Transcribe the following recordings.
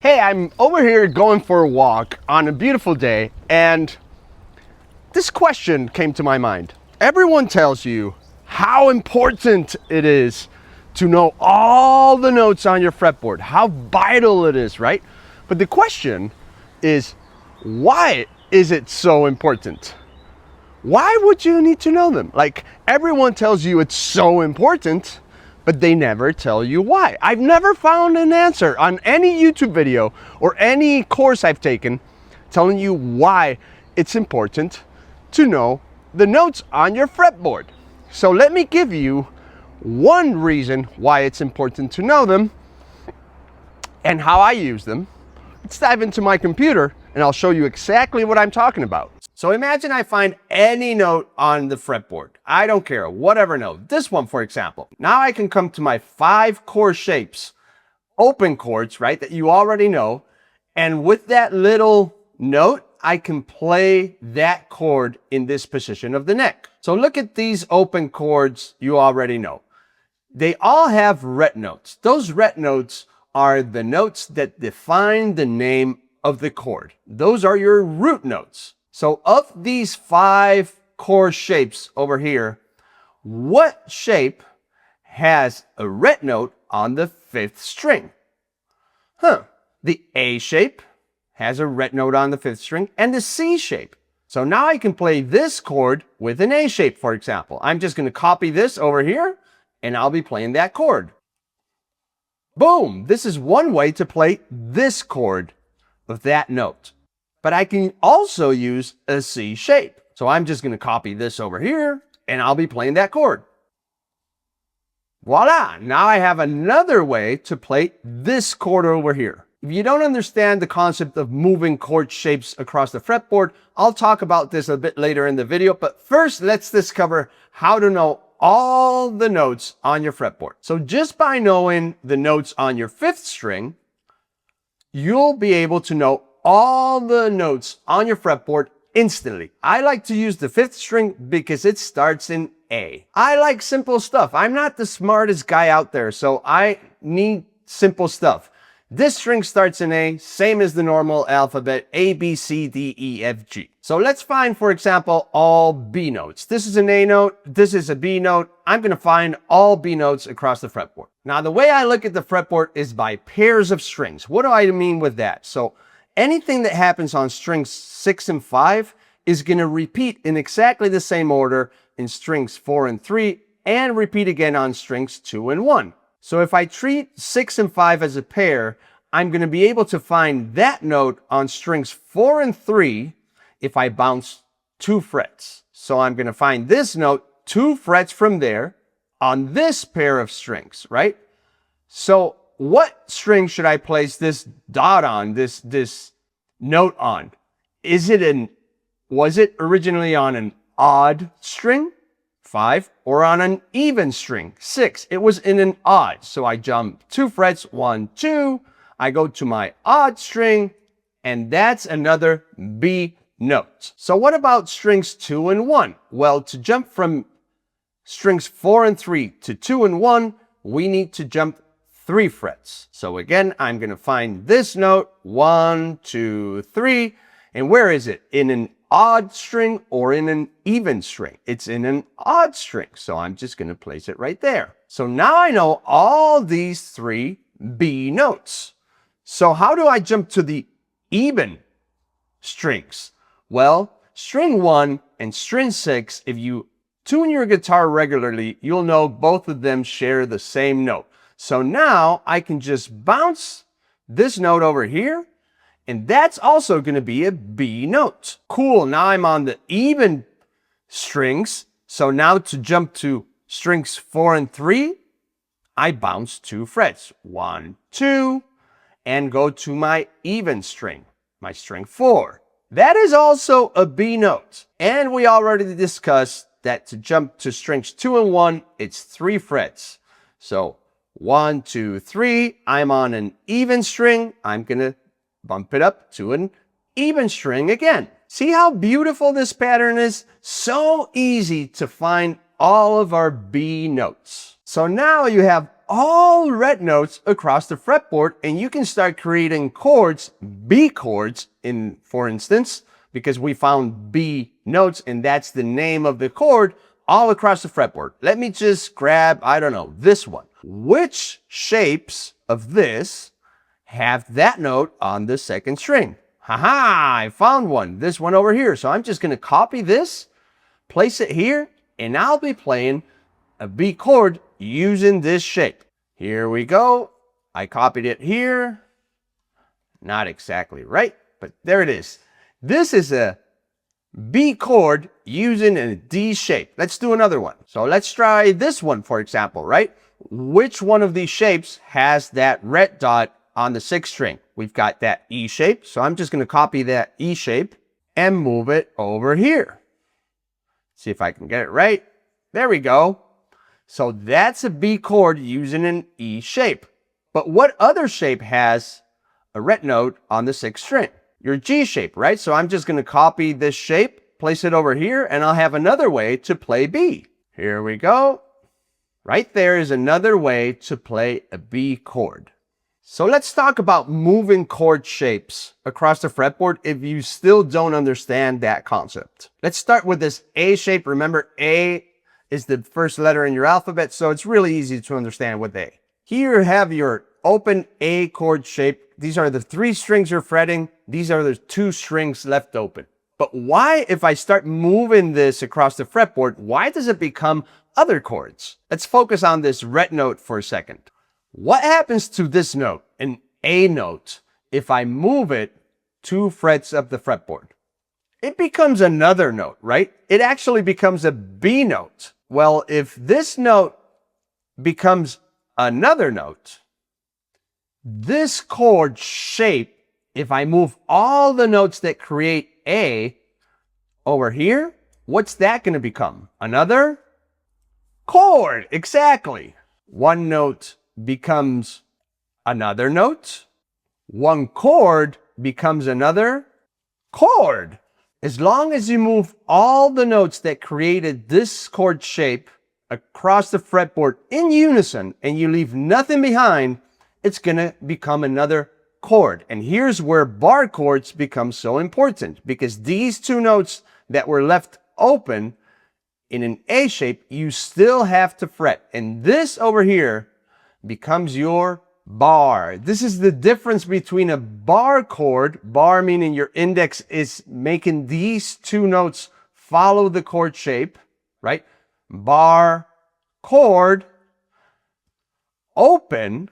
Hey, I'm over here going for a walk on a beautiful day, and this question came to my mind. Everyone tells you how important it is to know all the notes on your fretboard, how vital it is, right? But the question is, why is it so important? Why would you need to know them? Like, everyone tells you it's so important, but they never tell you why. I've never found an answer on any YouTube video or any course I've taken telling you why it's important to know the notes on your fretboard. So let me give you one reason why it's important to know them and how I use them. Let's dive into my computer and I'll show you exactly what I'm talking about. So imagine I find any note on the fretboard. I don't care, whatever note. This one, for example. Now I can come to my 5 chord shapes, open chords, right, that you already know. And with that little note, I can play that chord in this position of the neck. So look at these open chords you already know. They all have ret notes. Those ret notes are the notes that define the name of the chord. Those are your root notes. So of these 5 chord shapes over here, what shape has a ret note on the 5th string? The A shape has a ret note on the 5th string, and the C shape. So now I can play this chord with an A shape, for example. I'm just going to copy this over here, and I'll be playing that chord. Boom! This is one way to play this chord with that note. But I can also use a C shape. So I'm just going to copy this over here, and I'll be playing that chord. Voila! Now I have another way to play this chord over here. If you don't understand the concept of moving chord shapes across the fretboard, I'll talk about this a bit later in the video. But first, let's discover how to know all the notes on your fretboard. So just by knowing the notes on your 5th string, you'll be able to know all the notes on your fretboard instantly. I like to use the 5th string because it starts in A. I like simple stuff. I'm not the smartest guy out there, so I need simple stuff. This string starts in A, same as the normal alphabet, A, B, C, D, E, F, G. So let's find, for example, all B notes. This is an A note, this is a B note. I'm going to find all B notes across the fretboard. Now, the way I look at the fretboard is by pairs of strings. What do I mean with that? So anything that happens on strings 6 and 5 is going to repeat in exactly the same order in strings 4 and 3 and repeat again on strings 2 and 1. So if I treat 6 and 5 as a pair, I'm going to be able to find that note on strings 4 and 3 if I bounce 2 frets. So I'm going to find this note 2 frets from there on this pair of strings, right? So what string should I place this dot on, this note on? Was it originally on an odd string, 5, or on an even string, 6? It was in an odd. So I jump 2 frets, 1, 2. I go to my odd string, and that's another B note. So what about strings 2 and 1? Well, to jump from strings 4 and 3 to 2 and 1, we need to jump 3 frets. So again, I'm going to find this note, 1, 2, 3. And where is it? In an odd string or in an even string? It's in an odd string. So I'm just going to place it right there. So now I know all these 3 B notes. So how do I jump to the even strings? Well, string 1 and string 6, if you tune your guitar regularly, you'll know both of them share the same note. So now I can just bounce this note over here, and that's also going to be a B note. Cool, now I'm on the even strings. So now to jump to strings 4 and 3, I bounce 2 frets, 1, 2, and go to my even string, my string 4. That is also a B note. And we already discussed that to jump to strings 2 and 1, it's 3 frets. So 1, 2, 3, I'm on an even string. I'm going to bump it up to an even string again. See how beautiful this pattern is? So easy to find all of our B notes. So now you have all red notes across the fretboard, and you can start creating chords, B chords, for instance, because we found B notes, and that's the name of the chord, all across the fretboard. Let me just grab, I don't know, this one. Which shapes of this have that note on the second string? Haha, I found one. This one over here. So I'm just going to copy this, place it here, and I'll be playing a B chord using this shape. Here we go. I copied it here. Not exactly right, but there it is. This is a B chord using a D shape. Let's do another one. So let's try this one, for example, right? Which one of these shapes has that red dot on the sixth string? We've got that E shape. So I'm just going to copy that E shape and move it over here. See if I can get it right. There we go. So that's a B chord using an E shape. But what other shape has a red note on the sixth string? Your G shape, right? So I'm just going to copy this shape, place it over here, and I'll have another way to play B. Here we go. Right there is another way to play a B chord. So let's talk about moving chord shapes across the fretboard if you still don't understand that concept. Let's start with this A shape. Remember, A is the first letter in your alphabet, so it's really easy to understand with A. Here you have your open A chord shape. These are the 3 strings you're fretting. These are the 2 strings left open. But why, if I start moving this across the fretboard, why does it become other chords? Let's focus on this red note for a second. What happens to this note, an A note, if I move it 2 frets up the fretboard? It becomes another note, right? It actually becomes a B note. Well, if this note becomes another note, this chord shape, if I move all the notes that create A over here, what's that going to become? Another chord. Exactly. One note becomes another note. One chord becomes another chord. As long as you move all the notes that created this chord shape across the fretboard in unison and you leave nothing behind, it's going to become another chord. And here's where bar chords become so important, because these 2 notes that were left open in an A shape, you still have to fret. And this over here becomes your bar. This is the difference between a bar chord, bar meaning your index is making these 2 notes follow the chord shape, right? Bar, chord, open,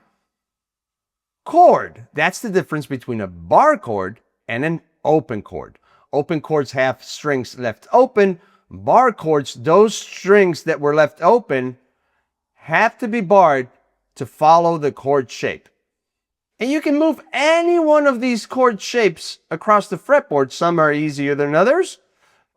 chord. That's the difference between a bar chord and an open chord. Open chords have strings left open. Bar chords, those strings that were left open, have to be barred to follow the chord shape. And you can move any one of these chord shapes across the fretboard. Some are easier than others.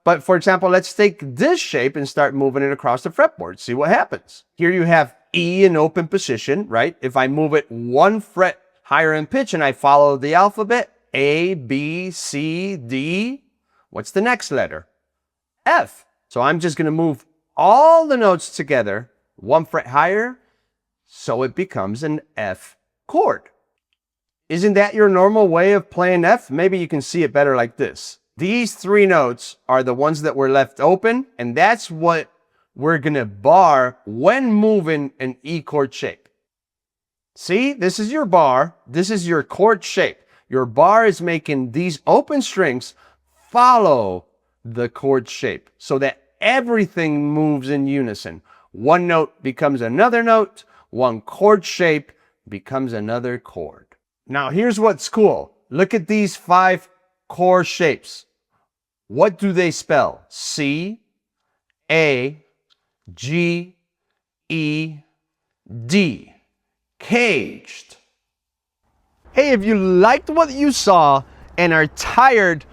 But for example, let's take this shape and start moving it across the fretboard. See what happens. Here you have E in open position, right? If I move it 1 fret higher in pitch and I follow the alphabet, A, B, C, D, what's the next letter? F. So I'm just going to move all the notes together 1 fret higher, so it becomes an F chord. Isn't that your normal way of playing F? Maybe you can see it better like this. These 3 notes are the ones that were left open, and that's what we're going to bar when moving an E chord shape. See, this is your bar. This is your chord shape. Your bar is making these open strings follow the chord shape so that everything moves in unison. One note becomes another note. One chord shape becomes another chord. Now, here's what's cool. Look at these 5 chord shapes. What do they spell? C, A, G, E, D. Caged. Hey, if you liked what you saw and are tired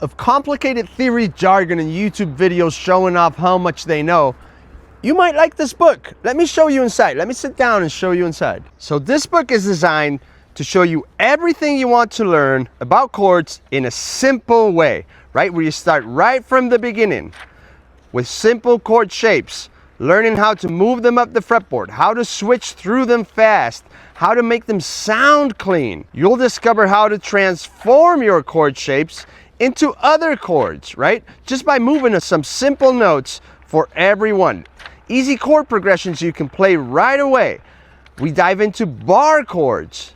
of complicated theory jargon and YouTube videos showing off how much they know, you might like this book. Let me show you inside. Let me sit down and show you inside. So this book is designed to show you everything you want to learn about chords in a simple way, right? Where you start right from the beginning with simple chord shapes. learning how to move them up the fretboard, how to switch through them fast, how to make them sound clean. You'll discover how to transform your chord shapes into other chords, right? Just by moving some simple notes for everyone. Easy chord progressions you can play right away. We dive into bar chords,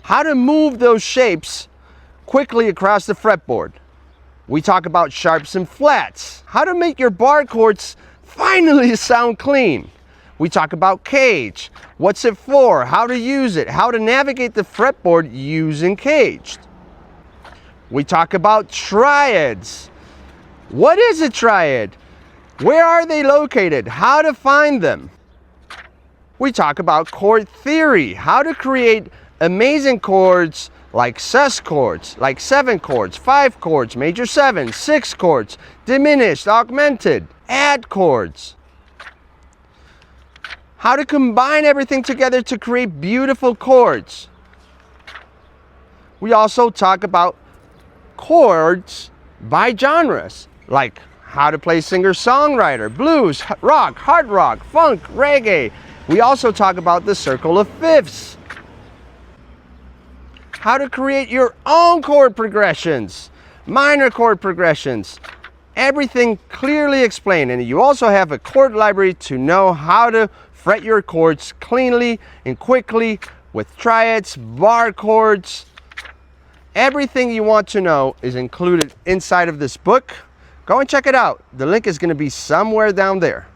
how to move those shapes quickly across the fretboard. We talk about sharps and flats, how to make your bar chords finally sound clean. We talk about cage, what's it for, how to use it, how to navigate the fretboard using caged. We talk about triads. What is a triad? Where are they located? How to find them? We talk about chord theory, how to create amazing chords like sus chords, like 7 chords, 5 chords, major 7, 6 chords, diminished, augmented, add chords. How to combine everything together to create beautiful chords. We also talk about chords by genres, like how to play singer-songwriter, blues, rock, hard rock, funk, reggae. We also talk about the circle of fifths. How to create your own chord progressions, minor chord progressions. Everything clearly explained, and you also have a chord library to know how to fret your chords cleanly and quickly with triads, bar chords. Everything you want to know is included inside of this book. Go and check it out. The link is going to be somewhere down there.